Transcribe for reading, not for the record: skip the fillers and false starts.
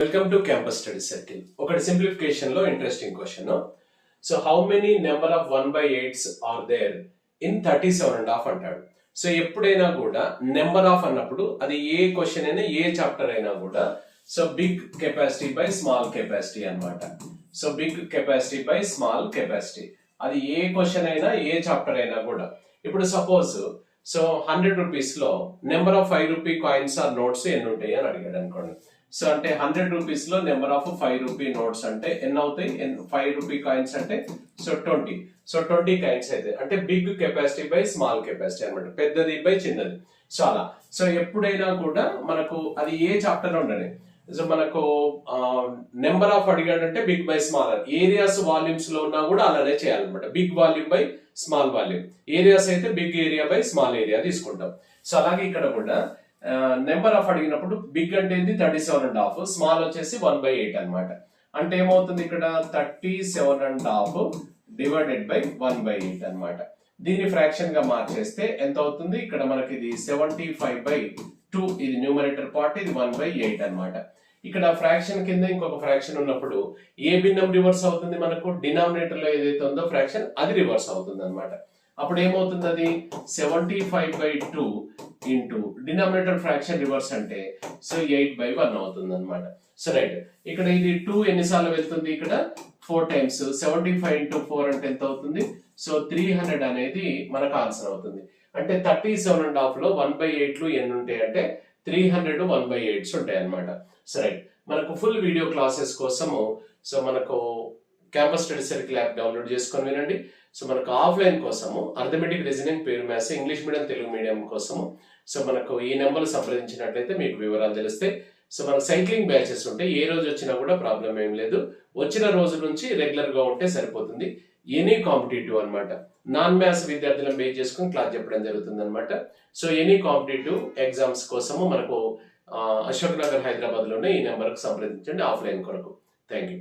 Welcome to Campus Study Circle. ఒకటి simplification లో interesting question. So how many number of 1/8s are there in 37.5 అంటాడు. So ఎప్పుడైనా కూడా number of అన్నప్పుడు అది ఏ క్వశ్చన్ అయినా ఏ చాప్టర్ అయినా కూడా so big capacity by small capacity అన్నమాట. So big capacity by small capacity అది ఏ క్వశ్చన్ అయినా ఏ చాప్టర్ అయినా కూడా. ఇప్పుడు సపోజ్ సో 100 రూపీస్ లో number of 5 rupee coins or notes ఎన్ని ఉంటాయి అని అడిగాడు అనుకోండి. సో అంటే 100 రూపీస్ లో నెంబర్ ఆఫ్ 5 రూపీ నోట్స్ అంటే ఎన్ని అవుతాయి, 5 రూపీ కాయిన్స్ అంటే సో 20. సో 20 కాయిన్స్ అయితే అంటే big capacity by small capacity అనమాట, పెద్దది బై చిన్నది. సో అలా సో ఎప్పుడైనా కూడా మనకు అది ఏ చాప్టర్ ఉండని సో మనకు నెంబర్ ఆఫ్ అడిగాడంటే big by small, areas volumes లో ఉన్నా కూడా అలానే చేయాలన్నమాట. Big volume by small volume, areas అయితే big area by small area తీసుకుంటాం. సో అలాగే ఇక్కడ కూడా నెంబర్ ఆఫ్ అడిగినప్పుడు బిగ్ అంటే 37.5, స్మాల్ వచ్చేసి 1/8 అనమాట. అంటే ఏమవుతుంది ఇక్కడ 37.5 డివైడెడ్ బై 1/8 అనమాట. దీన్ని ఫ్రాక్షన్ గా మార్చేస్తే ఎంత అవుతుంది, ఇక్కడ మనకి ఇది 75/2, ఇది న్యూమరేటర్ పార్ట్, ఇది 1/8 అనమాట. ఇక్కడ ఫ్రాక్షన్ కింద ఇంకొక ఫ్రాక్షన్ ఉన్నప్పుడు ఏ భిన్నం రివర్స్ అవుతుంది, మనకు డినామినేటర్ లో ఏదైతే ఉందో ఫ్రాక్షన్ అది రివర్స్ అవుతుంది అనమాట. అప్పుడు ఏమవుతుంది, అది 75/2 ఇంటూ డినామినేటర్ ఫ్రాక్షన్ రివర్స్ అంటే సో 8/1 అవుతుంది అనమాట. సో రైట్, ఇక్కడ ఇది 2 ఎన్నిసార్లు వెళ్తుంది, ఇక్కడ 4 టైమ్స్. 75 ఇంటూ 4 అంటే ఎంత అవుతుంది, సో 300 అనేది మనకు ఆన్సర్ అవుతుంది. అంటే 37.5 లో 1/8 ఎన్ని ఉంటాయి అంటే 300 1/8 ఉంటాయి అనమాట. సో రైట్, మనకు ఫుల్ వీడియో క్లాసెస్ కోసము సో మనకు campus study circle app download చేసుకొని వినండి. సో మనకు ఆఫ్లైన్ కోసము అర్థమెటిక్, రీజనింగ్, పేరు maths, English medium, Telugu medium కోసము సో మనకు ఈ నెంబర్లు సంప్రదించినట్లయితే మీకు వివరాలు తెలుస్తాయి. సో మనకు సైక్లింగ్ బ్యాచెస్ ఉంటాయి, ఏ రోజు వచ్చినా కూడా ప్రాబ్లం ఏం లేదు. వచ్చిన రోజు నుంచి రెగ్యులర్ గా ఉంటే సరిపోతుంది. ఎనీ కాంపిటేటివ్ అనమాట, నాన్ మ్యాథ్స్ విద్యార్థులను బేస్ చేసుకుని క్లాస్ చెప్పడం జరుగుతుంది అనమాట. సో ఎనీ కాంపిటేటివ్ ఎగ్జామ్స్ కోసము మనకు అశోక్ నగర్ హైదరాబాద్ లోనే ఈ నెంబర్కు సంప్రదించండి ఆఫ్లైన్ కొరకు. Thank you.